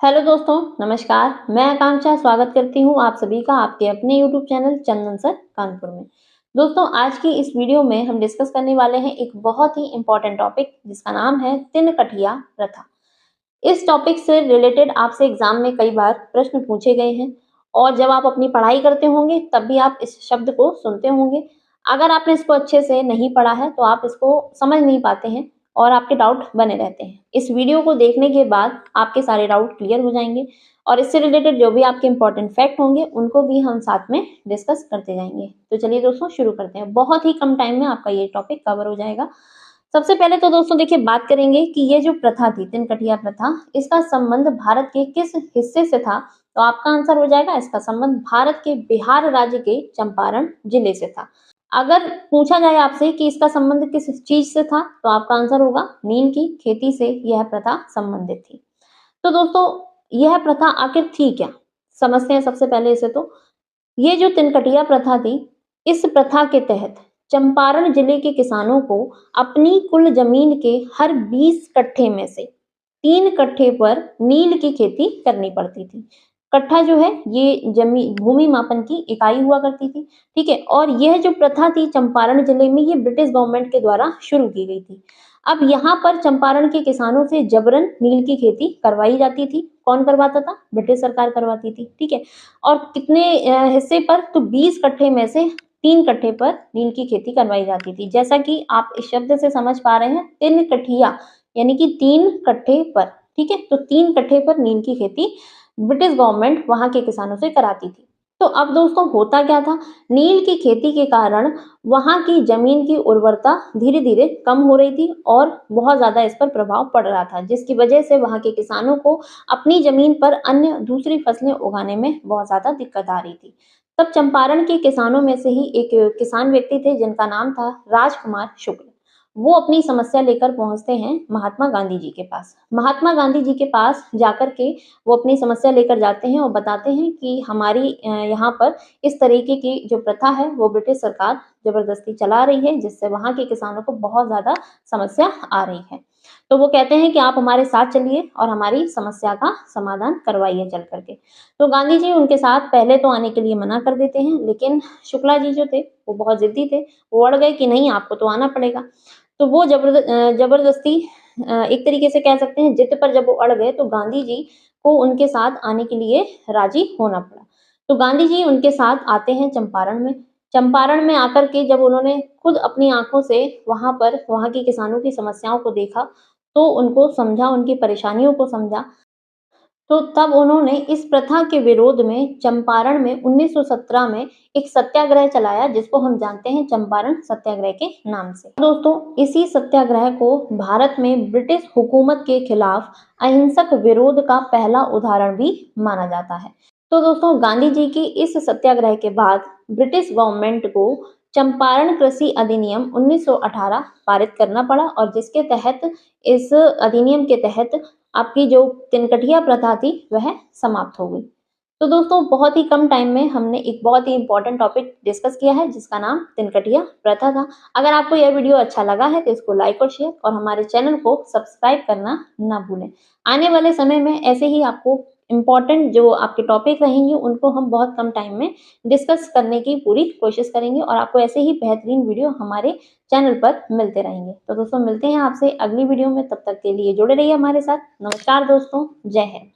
Hello दोस्तों, नमस्कार। मैं आकांक्षा स्वागत करती हूँ आप सभी का आपके अपने यूट्यूब चैनल चंदन सर कानपुर में। दोस्तों, आज की इस वीडियो में हम डिस्कस करने वाले हैं एक बहुत ही इम्पोर्टेंट टॉपिक जिसका नाम है तिनकठिया प्रथा। इस टॉपिक से रिलेटेड आपसे एग्जाम में कई बार प्रश्न पूछे गए हैं और जब आप अपनी पढ़ाई करते होंगे तब भी आप इस शब्द को सुनते होंगे। अगर आपने इसको अच्छे से नहीं पढ़ा है तो आप इसको समझ नहीं पाते हैं और आपके डाउट बने रहते हैं। इस वीडियो को देखने के बाद आपके सारे डाउट क्लियर हो जाएंगे और इससे रिलेटेड जो भी आपके इंपॉर्टेंट फैक्ट होंगे उनको भी हम साथ में डिस्कस करते जाएंगे। तो चलिए दोस्तों, शुरू करते हैं। बहुत ही कम टाइम में आपका ये टॉपिक कवर हो जाएगा। सबसे पहले तो दोस्तों देखिए, बात करेंगे कि ये जो प्रथा थी तिनकठिया प्रथा, इसका संबंध भारत के किस हिस्से से था। तो आपका आंसर हो जाएगा, इसका संबंध भारत के बिहार राज्य के चंपारण जिले से था। अगर पूछा जाए आपसे कि इसका संबंध किस चीज से था तो आपका आंसर होगा नील की खेती से यह प्रथा संबंधित थी। तो दोस्तों, यह प्रथा आखिर थी क्या, समझते हैं सबसे पहले इसे। तो ये जो तिनकठिया प्रथा थी, इस प्रथा के तहत चंपारण जिले के किसानों को अपनी कुल जमीन के हर 20 कट्ठे में से 3 कट्ठे पर नील की खेती करनी पड़ती थी। कट्ठा जो है ये जमीन भूमि मापन की इकाई हुआ करती थी, ठीक है। और यह जो प्रथा थी चंपारण जिले में, ये ब्रिटिश गवर्नमेंट के द्वारा शुरू की गई थी। अब यहाँ पर चंपारण के किसानों से जबरन नील की खेती करवाई जाती थी। कौन करवाता था? ब्रिटिश सरकार करवाती थी, ठीक है। और कितने हिस्से पर? तो 20 कट्ठे में से 3 कट्ठे पर नील की खेती करवाई जाती थी। जैसा कि आप इस शब्द से समझ पा रहे हैं, तिनकठिया यानी कि 3 कट्ठे पर, ठीक है। तो 3 कट्ठे पर नील की खेती ब्रिटिश गवर्नमेंट वहां के किसानों से कराती थी। तो अब दोस्तों होता क्या था, नील की खेती के कारण वहां की जमीन की उर्वरता धीरे धीरे कम हो रही थी और बहुत ज्यादा इस पर प्रभाव पड़ रहा था, जिसकी वजह से वहां के किसानों को अपनी जमीन पर अन्य दूसरी फसलें उगाने में बहुत ज्यादा दिक्कत आ रही थी। तब चंपारण के किसानों में से ही एक किसान व्यक्ति थे जिनका नाम था राजकुमार शुक्ल। वो अपनी समस्या लेकर पहुंचते हैं महात्मा गांधी जी के पास। महात्मा गांधी जी के पास जाकर के वो अपनी समस्या लेकर जाते हैं और बताते हैं कि हमारी यहाँ पर इस तरीके की जो प्रथा है वो ब्रिटिश सरकार जबरदस्ती चला रही है, जिससे वहाँ के किसानों को बहुत ज्यादा समस्या आ रही है। तो वो कहते हैं कि आप हमारे साथ चलिए और हमारी समस्या का समाधान करवाइए चल करके। तो गांधी जी उनके साथ पहले तो आने के लिए मना कर देते हैं, लेकिन शुक्ला जी जो थे वो बहुत जिद्दी थे। वो अड़ गए कि नहीं, आपको तो आना पड़ेगा। तो वो जबरदस्ती एक तरीके से कह सकते हैं जिद पर जब वो अड़ गए तो गांधी जी को उनके साथ आने के लिए राजी होना पड़ा। तो गांधी जी उनके साथ आते हैं चंपारण में। चंपारण में आकर के जब उन्होंने खुद अपनी आंखों से वहां पर वहां के किसानों की समस्याओं को देखा, तो उनको समझा, उनकी परेशानियों को समझा। तो तब उन्होंने इस प्रथा के विरोध में चंपारण में 1917 में एक सत्याग्रह चलाया, जिसको हम जानते हैं चंपारण सत्याग्रह के नाम से। दोस्तों, इसी सत्याग्रह को भारत में ब्रिटिश हुकूमत के खिलाफ अहिंसक विरोध का पहला उदाहरण भी माना जाता है। तो दोस्तों, गांधी जी की इस सत्याग्रह के बाद ब्रिटिश गवर्नमेंट को चंपारण कृषि अधिनियम 1918 पारित करना पड़ा, और जिसके तहत, इस अधिनियम के तहत आपकी जो तिनकठिया प्रथा थी वह समाप्त हो गई। तो दोस्तों, बहुत ही कम टाइम में हमने एक बहुत ही इंपॉर्टेंट टॉपिक डिस्कस किया है जिसका नाम तिनकठिया प्रथा था। अगर आपको यह वीडियो अच्छा लगा है तो इसको लाइक और शेयर और हमारे चैनल को सब्सक्राइब करना ना भूलें। आने वाले समय में ऐसे ही आपको इम्पॉर्टेंट जो आपके टॉपिक रहेंगे उनको हम बहुत कम टाइम में डिस्कस करने की पूरी कोशिश करेंगे और आपको ऐसे ही बेहतरीन वीडियो हमारे चैनल पर मिलते रहेंगे। तो दोस्तों, मिलते हैं आपसे अगली वीडियो में, तब तक के लिए जुड़े रहिए हमारे साथ। नमस्कार दोस्तों, जय हिंद।